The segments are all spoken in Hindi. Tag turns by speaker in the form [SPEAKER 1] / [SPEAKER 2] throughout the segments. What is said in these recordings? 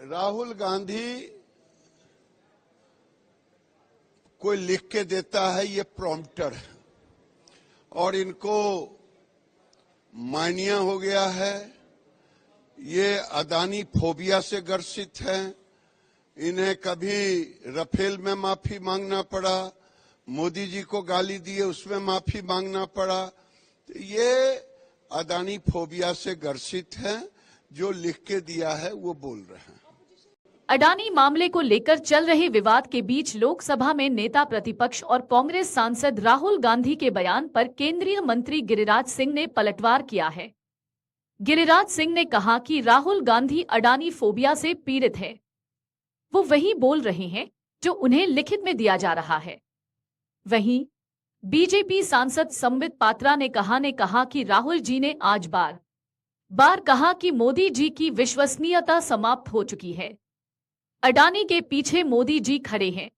[SPEAKER 1] राहुल गांधी कोई लिख के देता है, ये प्रॉम्प्टर है और इनको मानिया हो गया है। ये अदानी फोबिया से ग्रसित है। इन्हें कभी रफेल में माफी मांगना पड़ा, मोदी जी को गाली दिए उसमें माफी मांगना पड़ा। तो ये अदानी फोबिया से ग्रसित है। जो लिख के दिया है वो बोल रहे हैं।
[SPEAKER 2] अडानी मामले को लेकर चल रहे विवाद के बीच लोकसभा में नेता प्रतिपक्ष और कांग्रेस सांसद राहुल गांधी के बयान पर केंद्रीय मंत्री गिरिराज सिंह ने पलटवार किया है। गिरिराज सिंह ने कहा कि राहुल गांधी अडानी फोबिया से पीड़ित है। वो वही बोल रहे हैं जो उन्हें लिखित में दिया जा रहा है। वहीं बीजेपी सांसद संबित पात्रा ने कहा कि राहुल जी ने आज बार कहा कि मोदी जी की विश्वसनीयता समाप्त हो चुकी है। अडानी के पीछे मोदी जी खड़े हैं,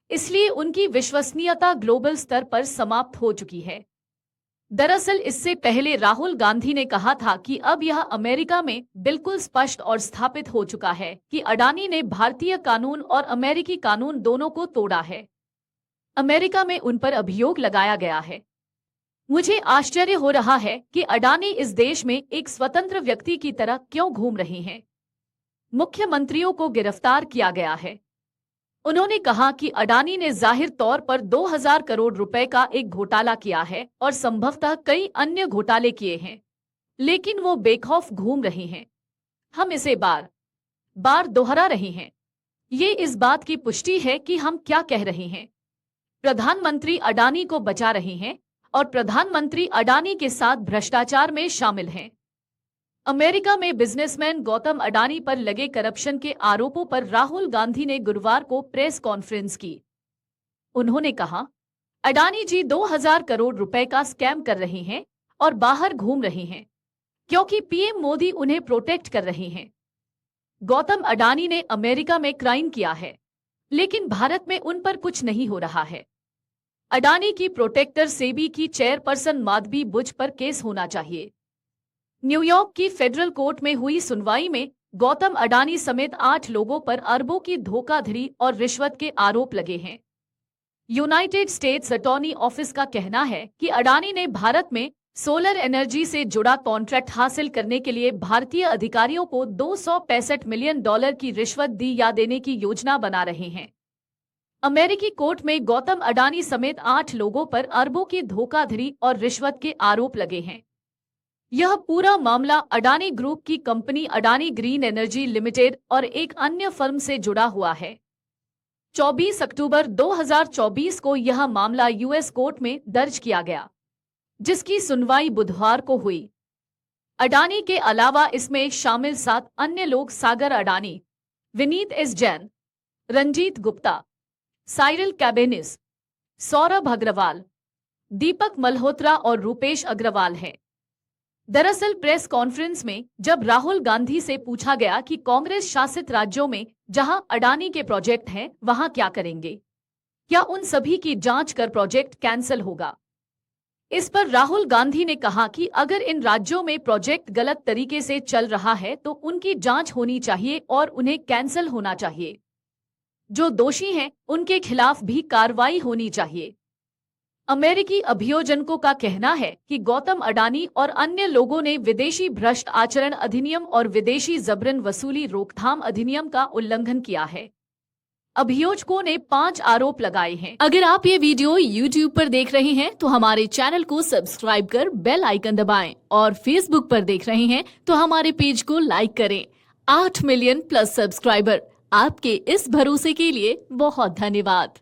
[SPEAKER 2] इसलिए उनकी विश्वसनीयता ग्लोबल स्तर पर समाप्त हो चुकी है। दरअसल इससे पहले राहुल गांधी ने कहा था कि अब यह अमेरिका में बिल्कुल स्पष्ट और स्थापित हो चुका है कि अडानी ने भारतीय कानून और अमेरिकी कानून दोनों को तोड़ा है। अमेरिका में उन पर अभियोग लगाया गया है। मुझे आश्चर्य हो रहा है कि अडानी इस देश में एक स्वतंत्र व्यक्ति की तरह क्यों घूम रहे हैं। मुख्यमंत्रियों को गिरफ्तार किया गया है। उन्होंने कहा कि अडानी ने जाहिर तौर पर 2000 करोड़ रुपए का एक घोटाला किया है और संभवतः कई अन्य घोटाले किए हैं, लेकिन वो बेखौफ घूम रहे हैं। हम इसे बार दोहरा रहे हैं। ये इस बात की पुष्टि है कि हम क्या कह रहे हैं। प्रधानमंत्री अडानी को बचा रहे हैं और प्रधानमंत्री अडानी के साथ भ्रष्टाचार में शामिल हैं। अमेरिका में बिजनेसमैन गौतम अडानी पर लगे करप्शन के आरोपों पर राहुल गांधी ने गुरुवार को प्रेस कॉन्फ्रेंस की। उन्होंने कहा, अडानी जी 2000 करोड़ रुपए का स्कैम कर रहे हैं और बाहर घूम रहे हैं क्योंकि पीएम मोदी उन्हें प्रोटेक्ट कर रहे हैं। गौतम अडानी ने अमेरिका में क्राइम किया है, लेकिन भारत में उन पर कुछ नहीं हो रहा है। अडानी की प्रोटेक्टर सेबी की चेयरपर्सन माधवी बुच पर केस होना चाहिए। न्यूयॉर्क की फेडरल कोर्ट में हुई सुनवाई में गौतम अडानी समेत 8 लोगों पर अरबों की धोखाधड़ी और रिश्वत के आरोप लगे हैं। यूनाइटेड स्टेट्स अटॉर्नी ऑफिस का कहना है कि अडानी ने भारत में सोलर एनर्जी से जुड़ा कॉन्ट्रैक्ट हासिल करने के लिए भारतीय अधिकारियों को $265 मिलियन की रिश्वत दी या देने की योजना बना रहे हैं। अमेरिकी कोर्ट में गौतम अडानी समेत 8 लोगों पर अरबों की धोखाधड़ी और रिश्वत के आरोप लगे हैं। यह पूरा मामला अडानी ग्रुप की company Adani green energy limited और एक अन्य फर्म से जुड़ा हुआ है। 24 अक्टूबर 2024 को यह मामला यूएस कोर्ट में दर्ज किया गया, जिसकी सुनवाई बुधवार को हुई। अडानी के अलावा इसमें शामिल 7 अन्य लोग सागर अडानी, विनीत एस जैन, रंजीत गुप्ता, साइरल कैबेनिस, सौरभ अग्रवाल, दीपक मल्होत्रा और रूपेश अग्रवाल हैं। दरअसल प्रेस कॉन्फ्रेंस में जब राहुल गांधी से पूछा गया कि कांग्रेस शासित राज्यों में जहां अडानी के प्रोजेक्ट हैं वहां क्या करेंगे, क्या उन सभी की जांच कर प्रोजेक्ट कैंसिल होगा, इस पर राहुल गांधी ने कहा कि अगर इन राज्यों में प्रोजेक्ट गलत तरीके से चल रहा है तो उनकी जांच होनी चाहिए और उन्हें कैंसिल होना चाहिए। जो दोषी हैं उनके खिलाफ भी कार्रवाई होनी चाहिए। अमेरिकी अभियोजकों का कहना है कि गौतम अडानी और अन्य लोगों ने विदेशी भ्रष्ट आचरण अधिनियम और विदेशी जबरन वसूली रोकथाम अधिनियम का उल्लंघन किया है। अभियोजकों ने 5 आरोप लगाए हैं। अगर आप ये वीडियो YouTube पर देख रहे हैं तो हमारे चैनल को सब्सक्राइब कर बेल आइकन दबाएं और Facebook पर देख रहे हैं तो हमारे पेज को लाइक करें। 8 मिलियन+ सब्सक्राइबर, आपके इस भरोसे के लिए बहुत धन्यवाद।